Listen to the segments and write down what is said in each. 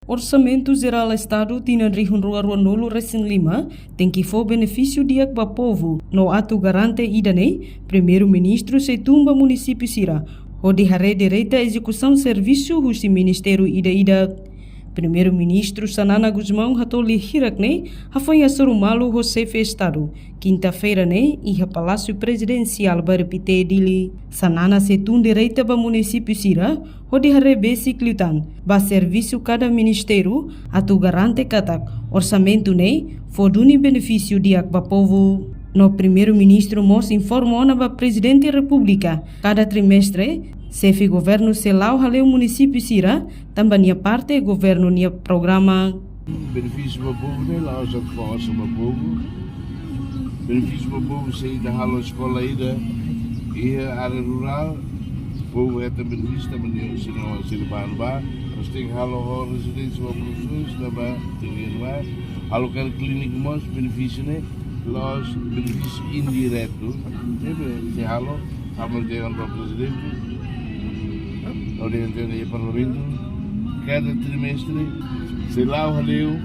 Orçamento Geral Estado Tina Rihunruaruanolo Recém Lima tem que for benefício de para povo. No ato garante idanei, primeiro-ministro se tumba município Sira. O de Hare direita execução serviço o Ministério Ida. Primeiro-ministro Sanana Guzmão hatoli hirakne hafanha sorumalo o chefe Estado. Quinta-feira ne iha Palácio Presidencial barepite dili. Sanana setun direita ba município Sira, o de Hare Sikliutan, ba serviço cada ministério atu garante katak orçamento ne foduni benefício diak ba povo. No primeiro-ministro mos informou na ba presidente da República cada trimestre chefe governo selau haleu município Sira, também nia parte governo nia programa. Benefício para o povo, né? Lá já força para o povo. Benefício para o povo, sair da hala escola ida e a área rural. O povo é também benefício, também se não se levar, nós temos hala residência para professores, também tem que levar. Hala cara clínico mais benefício, né? Nós benefício indireto, tem hala, estamos dentro do presidente. Orientando o Parlamento, cada trimestre, sei lá o haleu,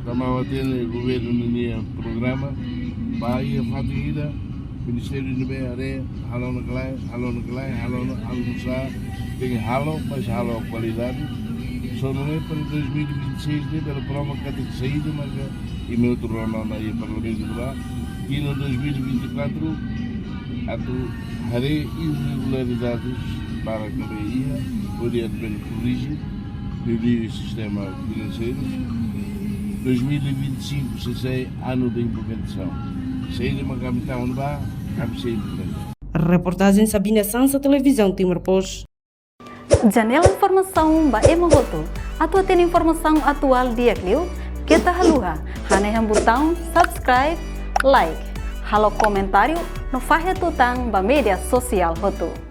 também tem o governo no programa, vai a fatiguida, Ministério de Meia Areia, halou na Calai, halou tem halou, mas halou a qualidade, só não é para 2026, nem pela prova que tem que sair, mas e meu outro programa aí Parlamento lá, e no 2024, há irregularidades para a Bahia, poderia corrigir, melhoria o sistema financeiro. 2025 se sai ano de implementação. Se ele uma capital não vai, cabe ser importante. Reportagem Sabina Sansa, Televisão Timor Post. Janela Informação ba Emogoto. Atua tem informação atual dia Clio. Kita haluha, haneham botão subscribe, like, halo comentário no Fahia Tutang ba media sosial Hoto.